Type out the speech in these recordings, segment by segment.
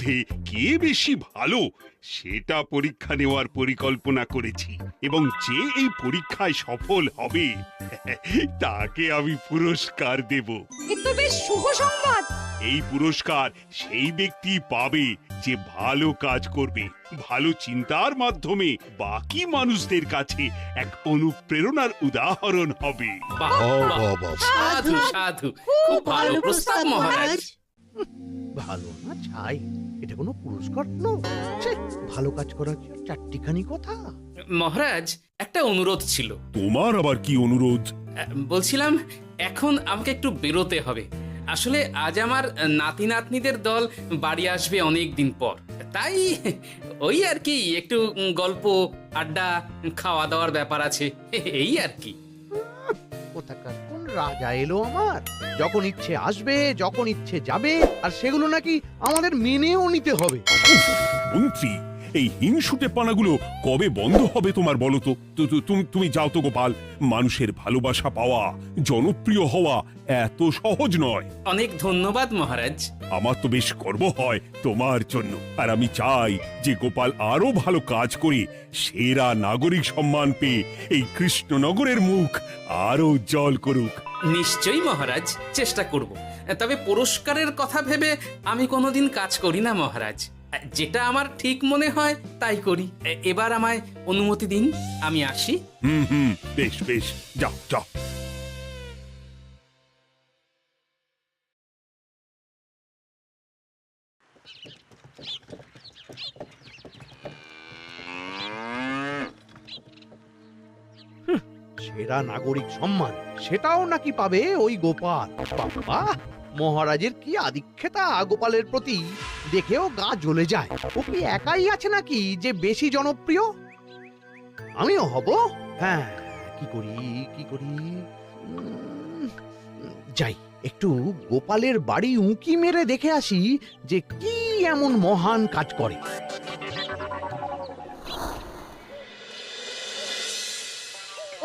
মধ্যে কে বেশি ভালো সেটা পরীক্ষা নেওয়ার পরিকল্পনা করেছি, এবং যে এই পরীক্ষায় সফল হবে তাকে আমি পুরস্কার দেব। এ তো বেশ শুভ সংবাদ। এই পুরস্কার সেই ব্যক্তি পাবে যে ভালো কাজ করবে, ভালো চিন্তার মাধ্যমে বাকি মানুষদের কাছে এক অনুপ্রেরণার উদাহরণ হবে। বাহ, বাহ, সাধু সাধু, খুব ভালো প্রস্তাব মহারাজ। ভালো না ছাই, এটা কোনো পুরস্কার নয়। ছে, ভালো কাজ করা কি চারটিখানি কথা? মহারাজ, একটা অনুরোধ ছিল। তোমার আবার কি অনুরোধ? বলছিলাম, এখন আমাকে একটু বেরোতে হবে। আসলে আজ আমার নাতি নাতনিদের দল বাড়ি আসবে অনেক দিন পর, তাই ওই আর কি একটু গল্প আড্ডা খাওয়া দাওয়ার ব্যাপার আছে, এই আর কি। কোথাকার কোন রাজা এলো আমার? যখন ইচ্ছে আসবে, যখন ইচ্ছে যাবে, আর সেগুলো নাকি আমাদের মেনেও নিতে হবে। মন্ত্রী, এই হিংসুটে পানাগুলো কবে বন্ধ হবে তোমার বলো তো? তুমি যাও তো গোপাল। মানুষের ভালোবাসা পাওয়া, জনপ্রিয় হওয়া এত সহজ নয়। অনেক ধন্যবাদ মহারাজ। আমার তো বেশ গর্ব হয় তোমার জন্য, আর আমি চাই যে গোপাল আরো ভালো কাজ করে সেরা নাগরিক সম্মান পেয়ে এই কৃষ্ণনগরের মুখ আরো উজ্জ্বল করুক। নিশ্চয়ই মহারাজ, চেষ্টা করব। তবে পুরস্কারের কথা ভেবে আমি কোনোদিন কাজ করি না মহারাজ। যেটা আমার ঠিক মনে হয় তাই করি। এবার আমায় অনুমতি দিন, আমি আসি। বেশ বেশ, যাও যাও। সেরা নাগরিক সম্মান সেটাও নাকি পাবে ওই গোপাল? বাবা, মহারাজের কি আদিক্ষেতা গোপালের প্রতি, দেখেও গা জ্বলে যায়। ও কি একাই আছে নাকি যে বেশি জনপ্রিয়? আমিও হব। হ্যাঁ, কি করি কি করি? যাই, একটু গোপালের বাড়ি উঁকি মেরে দেখে আসি যে কি এমন মহান কাজ করে।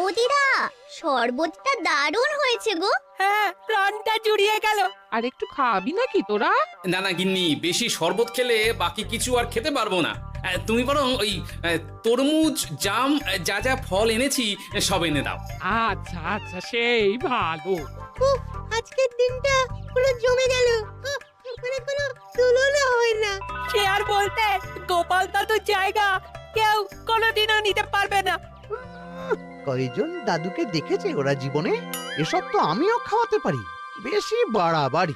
ওদিরা, শরবতটা দারুণ হয়েছে গো। হ্যাঁ, প্রাণটা জুড়িয়ে গেল। আর একটু খাবি নাকি তোরা? না না গিন্নি, বেশি শরবত খেলে বাকি কিছু আর খেতে পারবো না। তুমি বরং ওই তরমুজ, জাম, যা যা ফল এনেছি সব এনে দাও। আচ্ছা আচ্ছা, সেই ভালো। আজকের দিনটা পুরো জমে গেল, মানে কোনো তুলনা হয় না। সে আর বলতে, গোপাল দাদুর জায়গা কেউ কোনোদিনও নিতে পারবে না। কয়জন দাদুকে দেখেছে ওরা জীবনে? এসব তো আমিও খাওয়াতে পারি। বেশি বাড়াবাড়ি।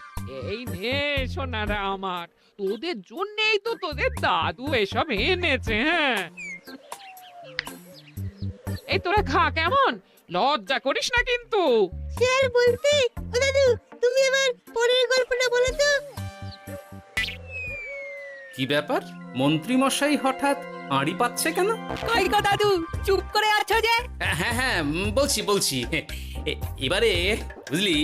এই নে সোনারা আমার, তোদের জন্যই তো তোদের দাদু এসব এনেছে। হ্যাঁ, এই তোরা খা, কেমন? লজ্জা করিস না কিন্তু। সে আর বলতে, ও দাদু, তুমি আমার পরের গল্পটা বলো তো। কি ব্যাপার, মন্ত্রী মশাই হঠাৎ আড়ি পাচ্ছে কেন? কই গো দাদু, চুপ করে আছো যে? হ্যাঁ হ্যাঁ, বলছি। এবারে বুঝলি,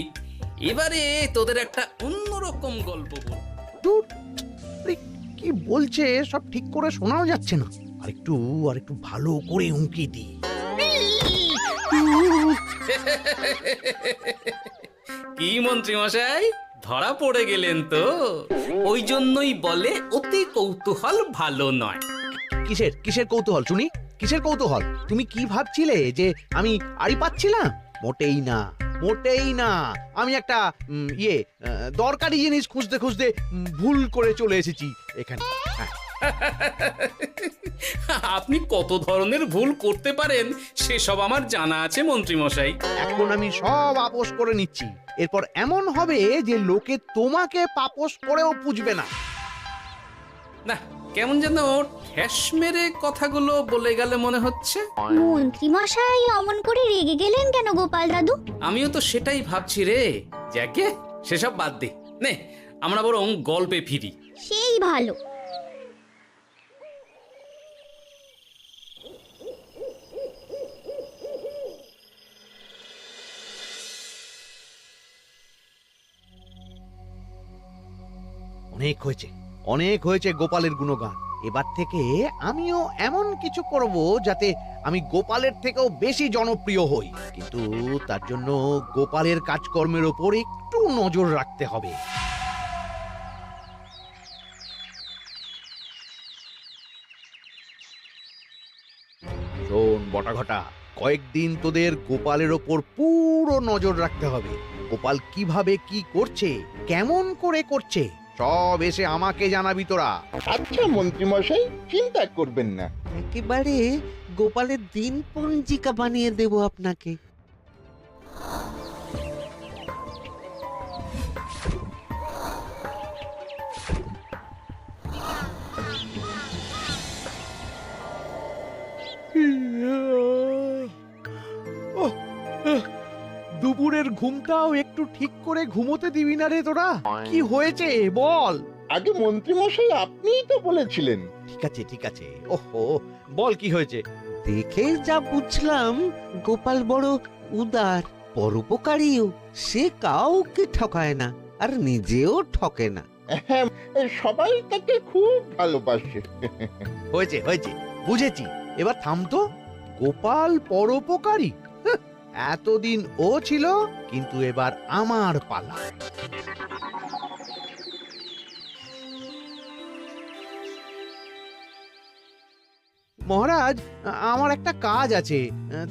এবারে তোদের একটা অন্যরকম গল্প বল। ধুর, আরে কি বলছে সব ঠিক করে শোনাও যাচ্ছে না। আর একটু ভালো করে উঁকি দি। কি মন্ত্রী মশাই, ধরা পড়ে গেলেন তো? ওই জন্যই বলে অতি কৌতূহল ভালো নয়। কিসের কিসের কৌতূহল শুনি? কিসের কৌতূহল? তুমি কি ভাবছিলে যে আমি আড়ি পাচ্ছিলাম? মোটেই না, মোটেই না। আমি একটা দরকারি জিনিস খুঁজতে খুঁজতে ভুল করে চলে এসেছি এখানে। হ্যাঁ। আপনি কত ধরনের ভুল করতে পারেন সেসব আমার জানা আছে মন্ত্রী মশাই। এখন আমি সব আপোষ করে নিচ্ছি। এরপর এমন হবে যে লোকে তোমাকে পাপোশ করেও পুজবে না। না, কেমন যেন ঠেস মেরে কথাগুলো বলে গেলে মনে হচ্ছে। মন্ত্রী মশাই অমন করে রেগে গেলেন কেন গোপাল দাদু? আমিও তো সেটাই ভাবছি রে। যাকে সেসব বাদ দে, নে আমরা বরং গল্পে ফিরি। সেই ভালো। অনেক হয়েছে গোপালের গুণগান। এবার থেকে আমিও এমন কিছু করব যাতে আমি গোপালের থেকেও বেশি জনপ্রিয় হই। কিন্তু তার জন্য গোপালের কাজকর্মের ওপর একটু নজর রাখতে হবে। শোন বটাঘটা, কয়েকদিন তোদের গোপালের ওপর পুরো নজর রাখতে হবে। গোপাল কিভাবে কি করছে, কেমন করে করছে, সব এসে আমাকে জানাবি তোরা। আচ্ছা মন্ত্রীমশাই, চিন্তা করবেন না। একেবারে গোপালের দিন পঞ্জিকা বানিয়ে দেব আপনাকে। ওহ, দুপুরের ঘুমটাও একটু ঠিক করে ঘুমোতে দিবি না রে তোরা? কি হয়েছে বল। আগে মন্ত্রীমশাই আপনিই তো বলেছিলেন। ঠিক আছে, ওহো, বল কি হয়েছে। দেখে যা বুঝলাম গোপাল বড় উদার, পরোপকারীও। সে কাউকে ঠকায় না, আর নিজেও ঠকে না। হ্যাঁ, সবাই তাকে খুব ভালোবাসে। হয়েছে বুঝেছি, এবার থাম তো। গোপাল পরোপকারী? হাহ, এতদিন ও ছিল, কিন্তু এবার আমার পালা। মহারাজ, আমার একটা কাজ আছে,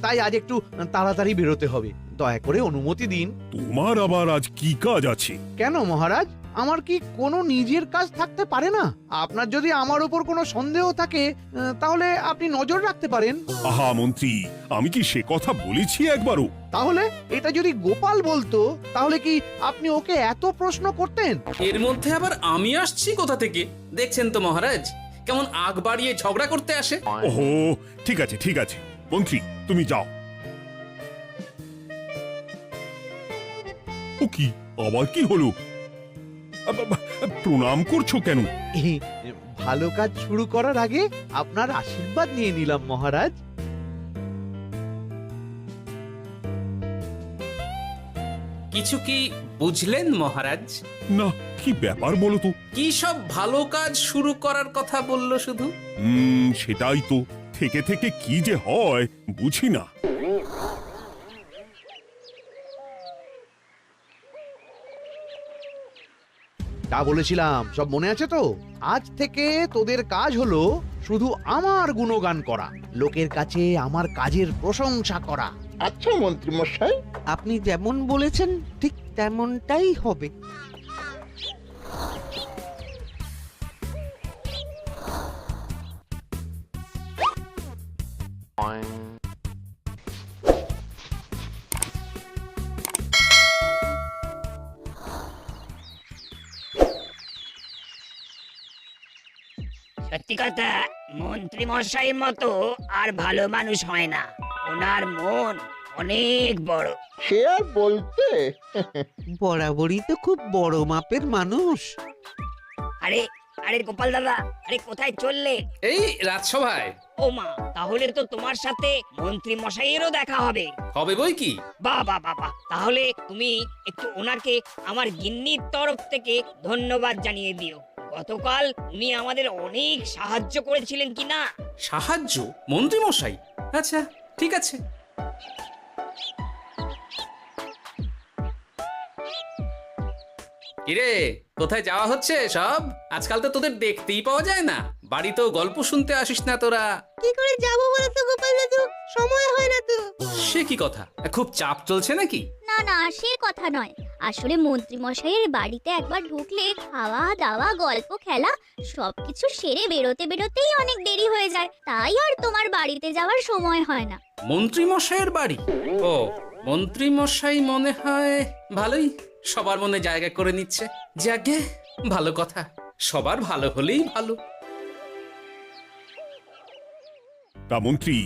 তাই আজ একটু তাড়াতাড়ি বেরোতে হবে। দয়া করে অনুমতি দিন। তোমার আবার আজ কি কাজ আছে? কেন মহারাজ, আমার কি কোনো নিজের কাজ থাকতে পারে না? আপনার যদি আমার উপর কোনো সন্দেহ থাকে, তাহলে আপনি নজর রাখতে পারেন। আহা মন্ত্রী, আমি কি সে কথা বলেছি একবারও? তাহলে এটা যদি গোপাল বলতো, তাহলে কি আপনি ওকে এত প্রশ্ন করতেন? এর মধ্যে আবার আমি আসছি কোথা থেকে? দেখছেন তো মহারাজ, কেমন আগ বাড়িয়ে ঝগড়া করতে আসে। ওহো, ঠিক আছে মন্ত্রী, তুমি যাও। ও কি, আবার কি হলো? প্রণাম করছো কেন? ভালো কাজ শুরু করার আগে আপনার আশীর্বাদ নিয়ে নিলাম মহারাজ। কিছু কি বুঝলেন মহারাজ? না, কি ব্যাপার বলো তো? কি সব ভালো কাজ শুরু করার কথা বললো শুধু? সেটাই তো, থেকে থেকে কি যে হয় বুঝি না। তা বলেছিলাম, সব মনে আছে তো? আজ থেকে তোদের কাজ হলো শুধু আমার গুণগান করা, লোকের কাছে আমার কাজের প্রশংসা করা। আচ্ছা মন্ত্রীমশাই। আপনি যেমন বলেছেন ঠিক তেমনটাই হবে। সত্যি কথা, মন্ত্রী মশাইয়ের মতো আর ভালো মানুষ হয় না। ওনার মন অনেক বড়। সে আর বলতে। বরাবরই তো খুব বড় মাপের মানুষ। আরে আরে গোপাল দাদা, আরে কোথায় চললে? এই রাজসভায়। ও মা, তাহলে তো তোমার সাথে মন্ত্রী মশাইয়েরও দেখা হবে। হবে বই কি? বাহ বাহ বাহ বাহ, তাহলে তুমি একটু ওনাকে আমার গিন্নির তরফ থেকে ধন্যবাদ জানিয়ে দিও। গতকাল উনি আমাদের অনেক সাহায্য করেছিলেন কি না? সাহায্য? মন্ত্রী মশাই? আচ্ছা, ঠিক আছে। কিরে, কোথায় যাওয়া হচ্ছে সব? আজকাল তো তোদের দেখতেই পাওয়া যায় না, বাড়িতেও গল্প শুনতে আসিস না তোরা। কি করে যাবো বলো তো গোপাল দাদু, সময় হয় না তো। সে কি কথা, খুব চাপ চলছে নাকি? না না, সে কথা নয়। আসলে মন্ত্রী মশাইয়ের বাড়িতে একবার ঢুকলে খাওয়া দাওয়া গল্প খেলা সবকিছু সেরে বেরোতে বেরোতেই অনেক দেরি হয়ে যায়, তাই আর তোমার বাড়িতে যাওয়ার সময় হয় না। মন্ত্রী মশাইয়ের বাড়ি? ও, মন্ত্রী মশাই মনে হয় ভালোই সবার মনে জায়গা করে নিচ্ছে। যাকে ভালো কথা, সবার ভালো হলেই ভালো। তা মন্ত্রী,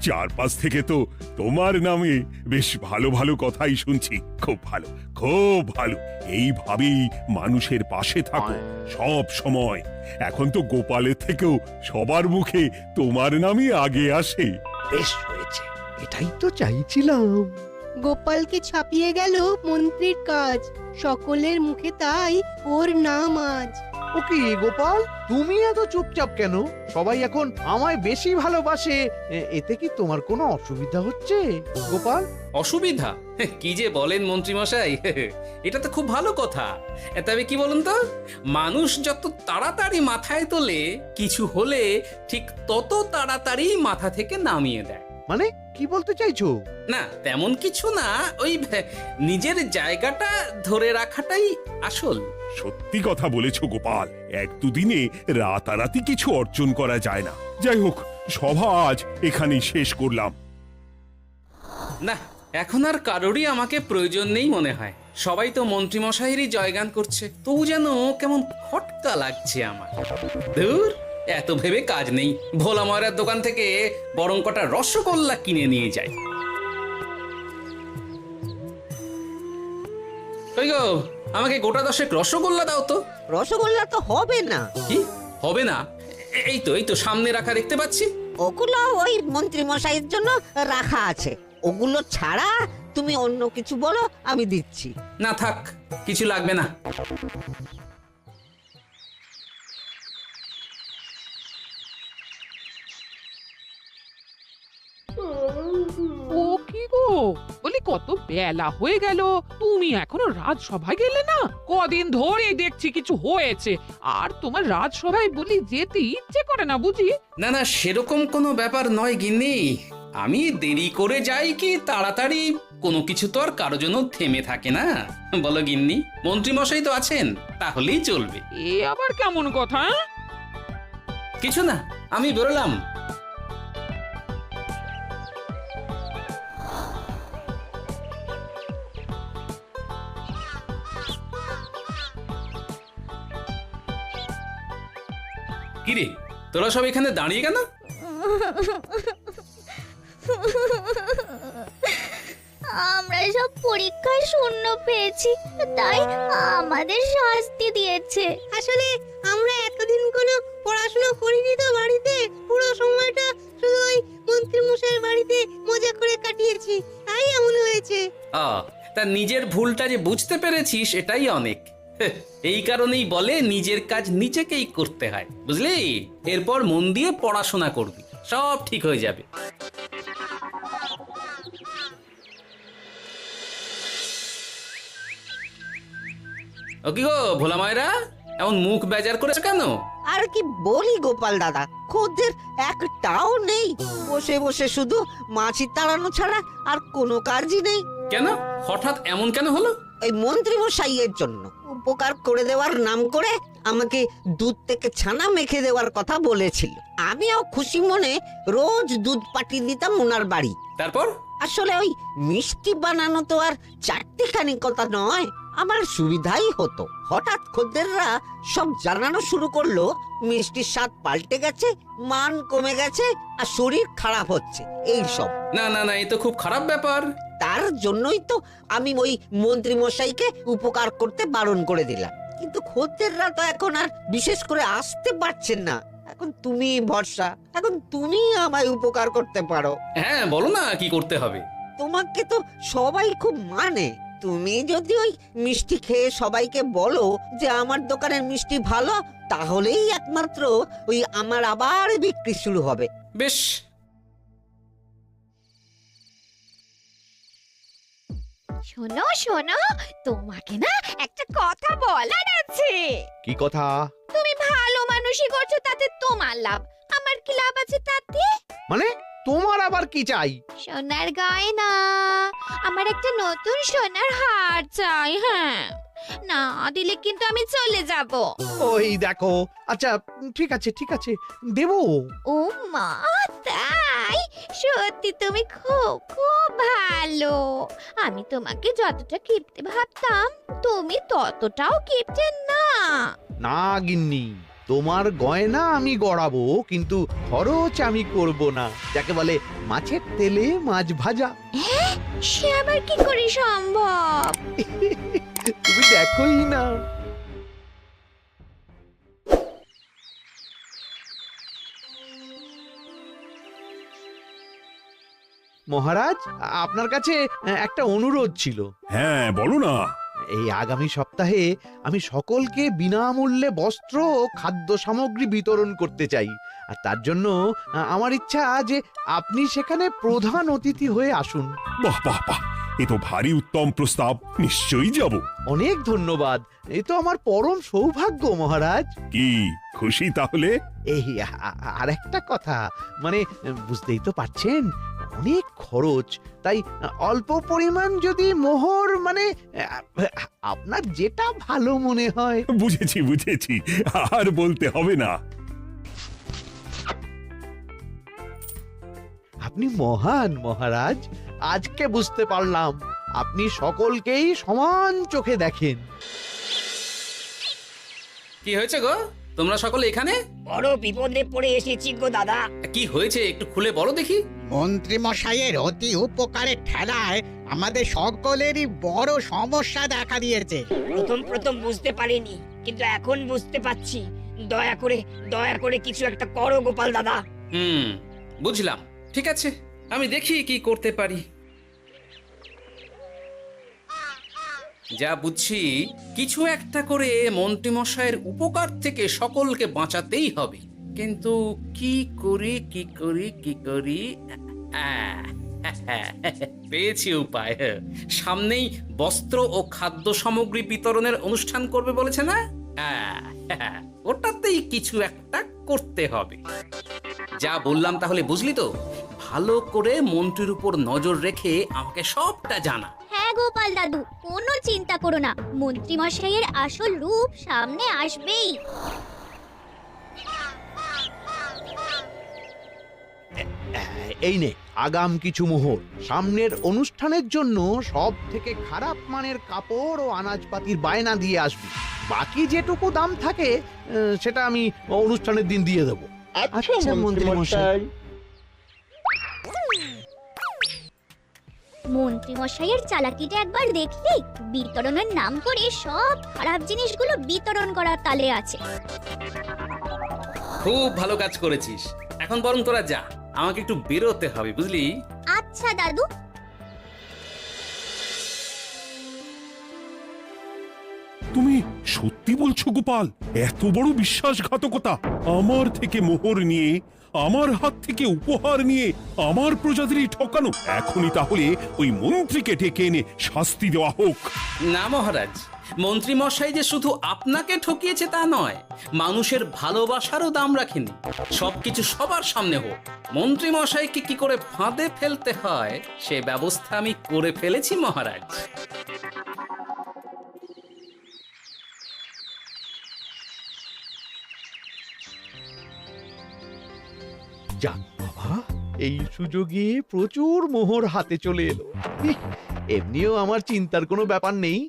চারপাশ থেকে তো তোমার নামে বেশ ভালো ভালো কথাই শুনছি। খুব ভালো। এইভাবেই মানুষের পাশে থাকো সব সময়। এখন তো গোপালের থেকেও সবার মুখে তোমার নামই আগে আসে। বেশ হয়েছে, এটাই তো চাইছিলাম। গোপালকে ছাপিয়ে গেল মন্ত্রীর কাজ, সকলের মুখে তাই ওর নাম আজ। ও কি গোপাল, তুমি এত চুপচাপ কেন? সবাই এখন আমায় বেশি ভালোবাসে, এতে কি তোমার কোনো অসুবিধা হচ্ছে গোপাল? অসুবিধা? কি যে বলেন মন্ত্রী মশাই, এটা তো খুব ভালো কথা। তবে কি বলুন তো, মানুষ যত তাড়াতাড়ি মাথায় তোলে, কিছু হলে ঠিক তত তাড়াতাড়ি মাথা থেকে নামিয়ে দেয়। মানে কি বলতে চাইছো? না তেমন কিছু না, ওই নিজের জায়গাটা ধরে রাখাটাই আসল। সত্যি কথা বলেছো গোপাল, এক দুদিনে রাতারাতি কিছু অর্জন করা যায় না। যাই হোক, সভা আজ এখানেই শেষ করলাম। না এখন আর কারোরই আমাকে প্রয়োজন নেই মনে হয়। সবাই তো মন্ত্রীমশাইয়েরই জয়গান করছে, তবু যেন কেমন খটকা লাগছে আমার। ধুর, এত ভেবে কাজ নেই, ভোলা ময়রার দোকান থেকে বরং কটা রসগোল্লা কিনে নিয়ে যাই। কই গো, আমাকে গোটা 10 রসগোল্লা দাও তো। রসগোল্লা তো হবে না। কি হবে না? এই তো সামনে রাখা দেখতে পাচ্ছি। ওগুলো ওই মন্ত্রী মশাইয়ের জন্য রাখা আছে। ওগুলো ছাড়া তুমি অন্য কিছু বলো, আমি দিচ্ছি। না থাক, কিছু লাগবে না। ও কি গো, বলি কত বেলা হয়ে গেল, তুমি এখনো রাজসভায় গেলে না? কদিন ধরে দেখছি কিছু হয়েছে, আর তোমার রাজসভায় বলি যেতে ইচ্ছে করে না বুঝি? না না, সেরকম কোনো ব্যাপার নয় গিন্নি। আমি দেরি করে যাই কি তাড়াতাড়ি, কোনো কিছু তো আর কারো জন্য থেমে থাকে না। বলো গিন্নি, মন্ত্রী মশাই তো আছেন, তাহলেই চলবে। এ আবার কেমন কথা? কিছু না, আমি বেরোলাম। কিরে, তোরা সব এখানে দাঁড়িয়ে কেন? আমরা সব পরীক্ষায় শূন্য পেয়েছি, তাই আমাদের শাস্তি দিয়েছে। আসলে আমরা এতদিন কোনো পড়াশোনা করিনি তো বাড়িতে, পুরো সময়টা শুধু ওই মন্ত্রী মশাইয়ের বাড়িতে মজা করে কাটিয়েছি, তাই এমন হয়েছে। তা নিজের ভুলটা যে বুঝতে পেরেছিস এটাই অনেক। এই কারণেই বলে নিজের কাজ নিজেকেই করতে হয়, বুঝলি? এরপর মন দিয়ে পড়াশোনা করবি, সব ঠিক হয়ে যাবে। ও কি গো ভোলা মায়েরা, এমন মুখ বেজার করেছে কেন? আর কি বলি গোপাল দাদা, খদ্দের একটাও নেই। বসে বসে শুধু মাছি তাড়ানো ছাড়া আর কোনো কাজই নেই। কেন, হঠাৎ এমন কেন হলো? ওই মন্ত্রী মশাইয়ের জন্য উপকার করে দেওয়ার নাম করে আমাকে দুধ থেকে ছানা মেখে দেওয়ার কথা বলেছিল। আমিও খুশি মনে রোজ দুধ পাঠিয়ে দিতাম ওনার বাড়ি। তারপর? আসলে ওই মিষ্টি বানানো তো আর চারটিখানি কথা নয়, আমার সুবিধাই হতো। হঠাৎ খদ্দেররা সব জানানো শুরু করলো মিষ্টির স্বাদ পাল্টে গেছে, মান কমে গেছে, আর শরীর খারাপ হচ্ছে, এই সব। না না না, এ তো খুব খারাপ ব্যাপার। তার জন্যই তো আমি ওই মন্ত্রী মশাইকে উপকার করতে বারণ করে দিলাম। কিন্তু খদ্দেররা তো এখন আর বিশেষ করে আসতে পারছেন না। এখন তুমি ভরসা, এখন তুমি আমায় উপকার করতে পারো। হ্যাঁ বলো না, কি করতে হবে? তোমাকে তো সবাই খুব মানে। তুমি যদি ওই মিষ্টি খেয়ে সবাইকে বলো যে আমার দোকানের মিষ্টি ভালো, তাহলেই একমাত্র ওই আমার আবার বিক্রি শুরু হবে। বেশ। শোনো শোনো, তোমাকে না একটা কথা বলার আছে। কি কথা? তুমি ভালো মানুষই করছো, তাতে তোমার লাভ, আমার কি লাভ আছে তাতে? মানে তোমার আবার কি চাই? সোনার গয়না, আমার একটা নতুন সোনার হার চাই। হ্যাঁ, না দিলে কিন্তু আমি চলে যাব। ওই দেখো, আচ্ছা ঠিক আছে ঠিক আছে, দেবো। ও মা, তাই? সত্যি তুমি খুব খুব ভালো। আমি তোমাকে যতটা কিপটে ভাবতাম, তুমি ততটাও কিপটে না। না গিন্নি, তোমার গয়না আমি গড়াবো, কিন্তু খরচ আমি করব না। যাকে বলে মাছের তেলে মাছ ভাজা। সে আবার কি করে সম্ভব? তুমি দেখোই না। মহারাজ, আপনার কাছে একটা অনুরোধ ছিল। হ্যাঁ বলো না। এই আগামী সপ্তাহে আমি সকলকে বিনামূল্যে বস্ত্র ও খাদ্য সামগ্রী বিতরণ করতে চাই। আর তার জন্য আমার ইচ্ছা যে আপনি সেখানে প্রধান অতিথি হয়ে আসুন। বাহ বাহ বাহ, এ তো ভারী উত্তম প্রস্তাব, নিশ্চয়ই যাব। অনেক ধন্যবাদ, এই তো আমার পরম সৌভাগ্য মহারাজ। কি খুশি তাহলে? এই আর একটা কথা, মানে বুঝতেই তো পারছেন, অনেক খরচ, তাই অল্প পরিমাণ যদি মোহর মানে আপনার যেটা ভালো মনে হয়। বুঝেছি বুঝেছি, আর বলতে হবে না। আপনি মহান মহারাজ, আজকে বুঝতে পারলাম আপনি সকলকেই সমান চোখে দেখেন। কি হয়েছে গো, তোমরা সকলে এখানে? বড় বিপদে পড়ে এসেছি গো দাদা। কি হয়েছে একটু খুলে বলো দেখি। মন্ত্রী মশাইয়ের অতি উপকারের ঠেলায় আমাদের সকলেরই বড় সমস্যা দেখা দিয়েছে। প্রথম বুঝতে পারিনি, কিন্তু এখন বুঝতে পারছি। দয়া করে কিছু একটা করো গোপাল দাদা। বুঝলাম, ঠিক আছে, আমি দেখি কি করতে পারি। যা বুঝছি, কিছু একটা করে মন্ত্রীমশাইয়ের উপকার থেকে সকলকে বাঁচাতেই হবে। কিন্তু কি করি পেয়েছি উপায়। সামনেই বস্ত্র ও খাদ্য সামগ্রী বিতরণের অনুষ্ঠান করবে বলেছে না? ওটাতেই কিছু একটা করতে হবে। যা বললাম তাহলে বুঝলি তো? ভালো করে মন্ত্রীর উপর নজর রেখে আমাকে সবটা জানা। হ্যাঁ গোপাল দাদু, কোনো চিন্তা করো না, মন্ত্রী মশাইয়ের আসল রূপ সামনে আসবেই। এই নে আগাম কিছু মোহর। সামনের অনুষ্ঠানের জন্য সব থেকে খারাপ মানের কাপড় ও আনাজপাতির বায়না দিয়ে আসবি। বাকি যেটুকু দাম থাকে সেটা আমি অনুষ্ঠানের দিন দিয়ে দেবো। আচ্ছা মন্ত্রী মশাই। মন্ত্রী মশাইয়ের চালাকিটা একবার দেখলি? বিতরণের নাম করে সব খারাপ জিনিসগুলো বিতরণ করার তালে আছে। খুব ভালো কাজ করেছিস। এখন বরং তোরা যা, আমাকে একটু বেরোতে হবে, বুঝলি? আচ্ছা দাদু। তুমি সত্যি বলছো গোপাল? এত বড় বিশ্বাসঘাতকতা! আমার থেকে মোহর নিয়ে, আমার হাত থেকে উপহার নিয়ে আমার প্রজাদেরই ঠকানো। এখনই তাহলে ওই মন্ত্রীকে ডেকে এনে শাস্তি দেওয়া হোক। না মহারাজ, মন্ত্রী মশাই যে শুধু আপনাকে ঠকিয়েছে তা নয়, মানুষের ভালোবাসারও দাম রাখেনি। সবকিছু সবার সামনে হোক। মন্ত্রী মশাইকে কি করে ফাঁদে ফেলতে হয় সে ব্যবস্থা আমি করে ফেলেছি মহারাজ। যাক বাবা, এই সুযোগে প্রচুর মোহর হাতে চলে এলো। এমনিও আমার চিন্তার কোনো ব্যাপার নেই,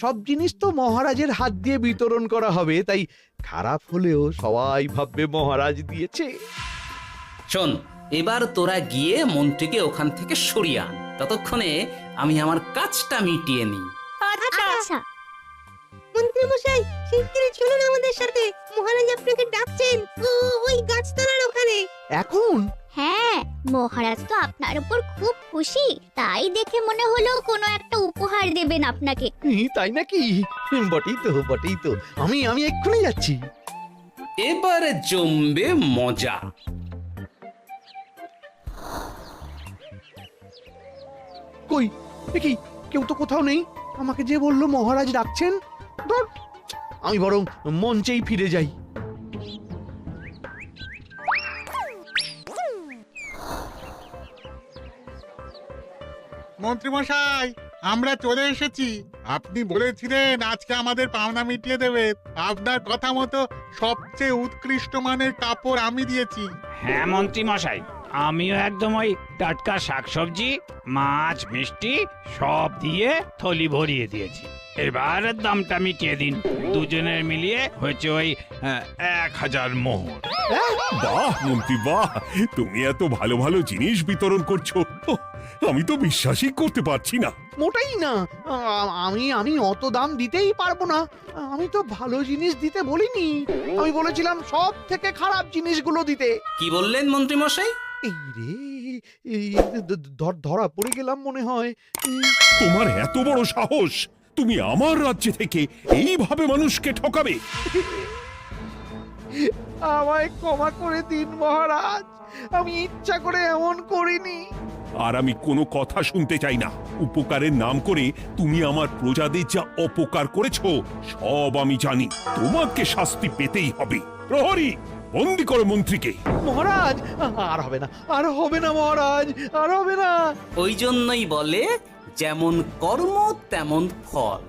সব জিনিস তো মহারাজের হাত দিয়ে বিতরণ করা হবে, তাই খারাপ হলেও সবাই ভাববে মহারাজ দিয়েছে। শোন, এবার তোরা গিয়ে মন্ত্রীকে ওখান থেকে সরিয়ে আন। ততক্ষণে আমি আমার কাজটা মিটিয়ে নিই। আচ্ছা। মন্ত্রী মশাই, শিগগিরই চলুন আমাদের সাথে, মহারাজ আপনাকে ডাকছেন ওই গাছতলার ওখানে। এখন? হ্যাঁ, মহারাজ তো আপনার উপর খুব খুশি, তাই দেখে মনে হলো কোনো একটা উপহার দেবেন আপনাকে। তাই নাকি? বটেই তো। আমি এক্ষুনি যাচ্ছি। এবার জমবে মজা। কই দেখি, কেউ তো কোথাও নেই। আমাকে যে বললো মহারাজ ডাকছেন, ধুর, আমি বরং মঞ্চেই ফিরে যাই। মন্ত্রী মশাই, আমরা চলে এসেছি। আপনি বলেছিলেন আজকে আমাদের পাওনা মিটিয়ে দেবেন। আপনার কথা মতো সবচেয়ে উৎকৃষ্ট মানের কাপড় আমি দিয়েছি। হ্যাঁ মন্ত্রী মশাই, আমিও একদম ওই টাটকা শাকসবজি, মাছ, মিষ্টি সব দিয়ে থলি ভরিয়ে দিয়েছি। এবার দামটা মিটিয়ে দিন। দুজনের মিলিয়ে হয়েছে ওই 1000 মোহর। বাহ মন্ত্রী বাহ, তুমি এত ভালো ভালো জিনিস বিতরণ করছো, আমি তো বিশ্বাসই করতে পারছি না। মোটাই না, আমি অত দাম দিতেই পারবো না। আমি তো ভালো জিনিস দিতে বলিনি, আমি বলেছিলাম সব থেকে খারাপ জিনিসগুলো দিতে। কি বললেন মন্ত্রী মশাই? এই রে, ধরা পড়ে গেলাম মনে হয়। তোমার এত বড় সাহস! তুমি আমার রাজ্য থেকে এইভাবে মানুষকে ঠকাবে? আমায় ক্ষমা করে দিন মহারাজ, আমি ইচ্ছা করে এমন করিনি। আর আমি কোনো কথা শুনতে চাই না। উপকারের নাম করে তুমি আমার প্রজাদের যা অপকার করেছো সব আমি জানি। তোমাকে শাস্তি পেতেই হবে। প্রহরী, বন্দি করো মন্ত্রীকে। মহারাজ আর হবে না, আর হবে না মহারাজ, আর হবে না। ওই জন্যই বলে যেমন কর্ম তেমন ফল।